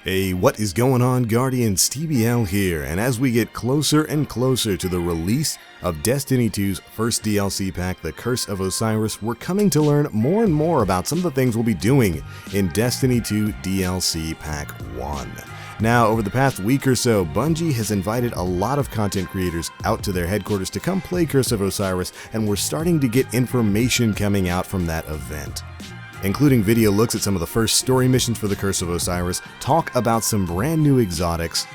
Hey, what is going on, Guardians? TBL here, and as we get closer and closer to the release of Destiny 2's first DLC pack, the Curse of Osiris, we're coming to learn more and more about some of the things we'll be doing in Destiny 2 DLC Pack 1. Now, over the past week or so, Bungie has invited a lot of content creators out to their headquarters to come play Curse of Osiris, and we're starting to get information coming out from that event, including video looks at some of the first story missions for the Curse of Osiris, talk about some brand new exotics,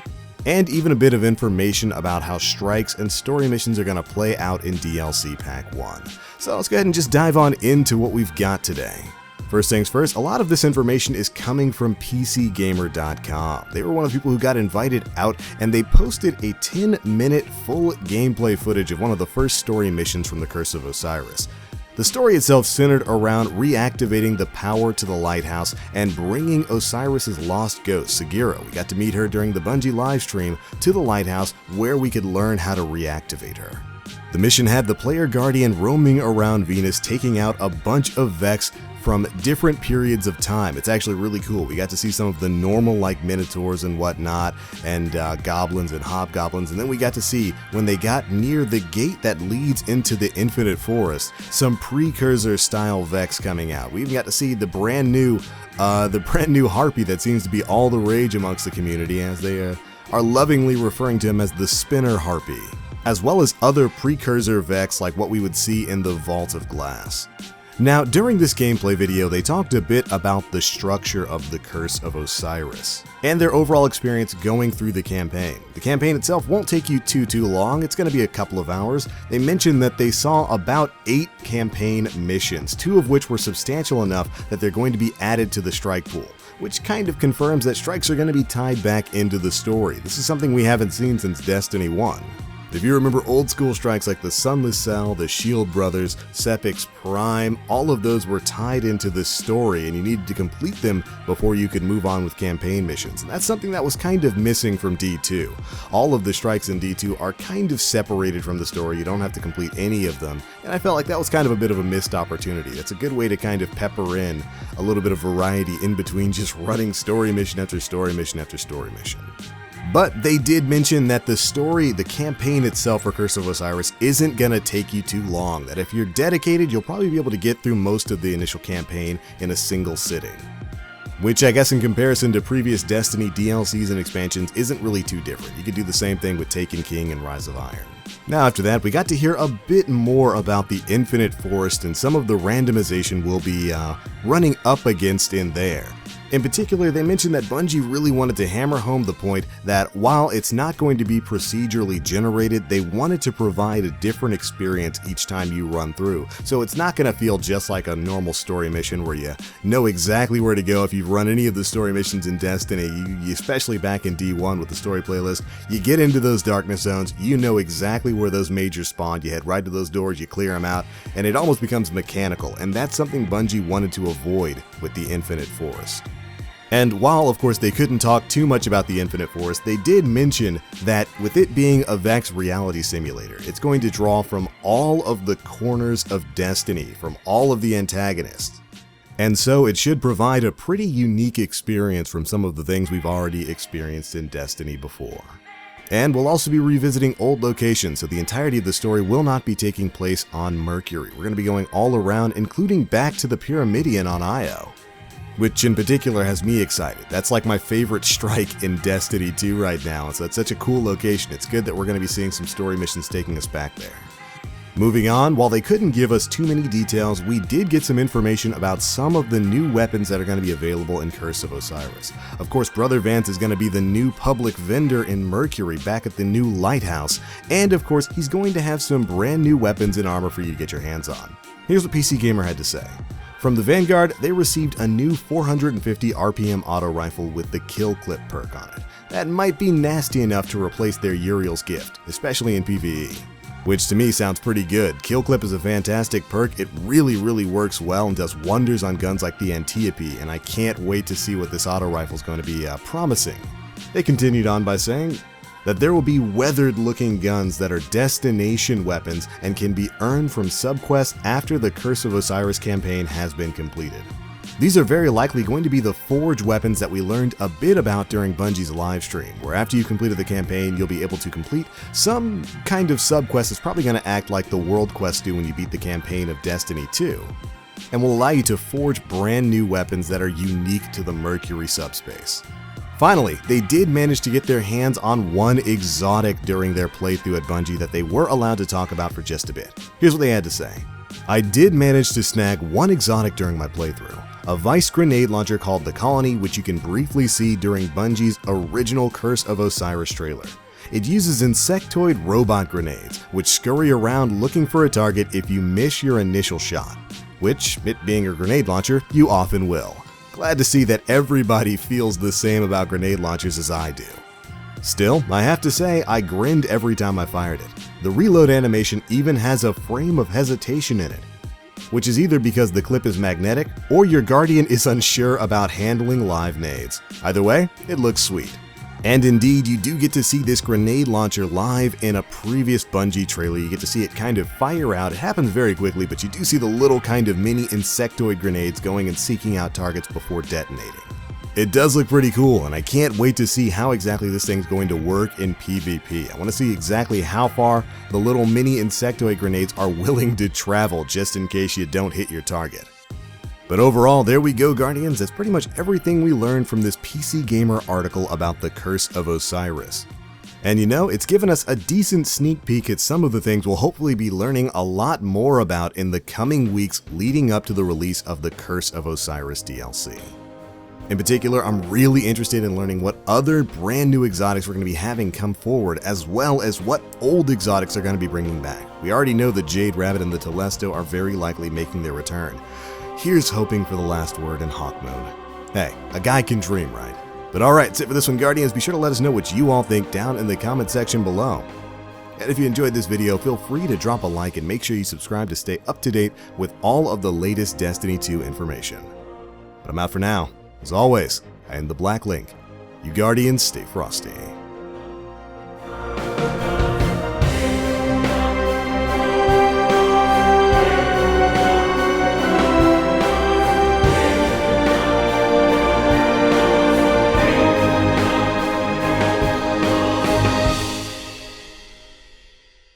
and even a bit of information about how strikes and story missions are going to play out in DLC Pack 1. So let's go ahead and just dive on into what we've got today. First things first, a lot of this information is coming from PCGamer.com. They were one of the people who got invited out, and they posted a 10-minute full gameplay footage of one of the first story missions from the Curse of Osiris. The story itself centered around reactivating the power to the lighthouse and bringing Osiris's lost ghost, Sagira. We got to meet her during the Bungie livestream to the lighthouse, where we could learn how to reactivate her. The mission had the player guardian roaming around Venus, taking out a bunch of Vex from different periods of time. It's actually really cool. We got to see some of the normal, like minotaurs and whatnot, and goblins and hobgoblins, and then we got to see, when they got near the gate that leads into the Infinite Forest, some precursor style Vex coming out. We even got to see the brand new harpy that seems to be all the rage amongst the community, as they are lovingly referring to him as the Spinner Harpy, as well as other precursor Vex like what we would see in the Vault of Glass. Now, during this gameplay video, they talked a bit about the structure of the Curse of Osiris and their overall experience going through the campaign. The campaign itself won't take you too long. It's going to be a couple of hours. They mentioned that they saw about 8 campaign missions, 2 of which were substantial enough that they're going to be added to the strike pool, which kind of confirms that strikes are going to be tied back into the story. This is something we haven't seen since Destiny 1. If you remember old school strikes like the Sunless Cell, the Shield Brothers, Sepix Prime, all of those were tied into this story, and you needed to complete them before you could move on with campaign missions. And that's something that was kind of missing from D2. All of the strikes in D2 are kind of separated from the story. You don't have to complete any of them, and I felt like that was kind of a bit of a missed opportunity. That's a good way to kind of pepper in a little bit of variety in between just running story mission after story mission after story mission. But they did mention that the campaign itself for Curse of Osiris isn't gonna take you too long, that if you're dedicated, you'll probably be able to get through most of the initial campaign in a single sitting. Which I guess in comparison to previous Destiny DLCs and expansions isn't really too different. You could do the same thing with Taken King and Rise of Iron. Now after that, we got to hear a bit more about the Infinite Forest and some of the randomization we'll be running up against in there. In particular, they mentioned that Bungie really wanted to hammer home the point that while it's not going to be procedurally generated, they wanted to provide a different experience each time you run through. So it's not going to feel just like a normal story mission where you know exactly where to go if you've run any of the story missions in Destiny, especially back in D1 with the story playlist. You get into those darkness zones, you know exactly where those majors spawn, you head right to those doors, you clear them out, and it almost becomes mechanical, and that's something Bungie wanted to avoid with the Infinite Forest. And while, of course, they couldn't talk too much about the Infinite Forest, they did mention that with it being a Vex reality simulator, it's going to draw from all of the corners of Destiny, from all of the antagonists. And so it should provide a pretty unique experience from some of the things we've already experienced in Destiny before. And we'll also be revisiting old locations, so the entirety of the story will not be taking place on Mercury. We're going to be going all around, including back to the Pyramidion on Io, which in particular has me excited. That's like my favorite strike in Destiny 2 right now, so it's such a cool location. It's good that we're going to be seeing some story missions taking us back there. Moving on, while they couldn't give us too many details, we did get some information about some of the new weapons that are going to be available in Curse of Osiris. Of course, Brother Vance is going to be the new public vendor in Mercury back at the new lighthouse, and of course, he's going to have some brand new weapons and armor for you to get your hands on. Here's what PC Gamer had to say. From the Vanguard, they received a new 450 RPM auto rifle with the Kill Clip perk on it. That might be nasty enough to replace their Uriel's gift, especially in PvE. Which to me sounds pretty good. Kill Clip is a fantastic perk, it really works well and does wonders on guns like the Antiope, and I can't wait to see what this auto rifle is going to be promising. They continued on by saying that there will be weathered-looking guns that are destination weapons and can be earned from subquests after the Curse of Osiris campaign has been completed. These are very likely going to be the forge weapons that we learned a bit about during Bungie's live stream, where after you completed the campaign, you'll be able to complete some kind of sub-quest that's probably going to act like the world quests do when you beat the campaign of Destiny 2, and will allow you to forge brand new weapons that are unique to the Mercury subspace. Finally, they did manage to get their hands on one exotic during their playthrough at Bungie that they were allowed to talk about for just a bit. Here's what they had to say. I did manage to snag one exotic during my playthrough, a Vice grenade launcher called the Colony, which you can briefly see during Bungie's original Curse of Osiris trailer. It uses insectoid robot grenades, which scurry around looking for a target if you miss your initial shot, which, it being a grenade launcher, you often will. Glad to see that everybody feels the same about grenade launchers as I do. Still, I have to say, I grinned every time I fired it. The reload animation even has a frame of hesitation in it, which is either because the clip is magnetic or your Guardian is unsure about handling live nades. Either way, it looks sweet. And indeed, you do get to see this grenade launcher live in a previous Bungie trailer. You get to see it kind of fire out. It happens very quickly, but you do see the little kind of mini insectoid grenades going and seeking out targets before detonating. It does look pretty cool, and I can't wait to see how exactly this thing's going to work in PvP. I want to see exactly how far the little mini insectoid grenades are willing to travel just in case you don't hit your target. But overall, there we go, Guardians. That's pretty much everything we learned from this PC Gamer article about the Curse of Osiris. And you know, it's given us a decent sneak peek at some of the things we'll hopefully be learning a lot more about in the coming weeks leading up to the release of the Curse of Osiris DLC. In particular, I'm really interested in learning what other brand new exotics we're going to be having come forward, as well as what old exotics are going to be bringing back. We already know the Jade Rabbit and the Telesto are very likely making their return. Here's hoping for the last word in Hawkmoon. Hey, a guy can dream, right? But alright, that's it for this one, Guardians. Be sure to let us know what you all think down in the comment section below. And if you enjoyed this video, feel free to drop a like and make sure you subscribe to stay up to date with all of the latest Destiny 2 information. But I'm out for now. As always, I am the Black Link. You Guardians, stay frosty.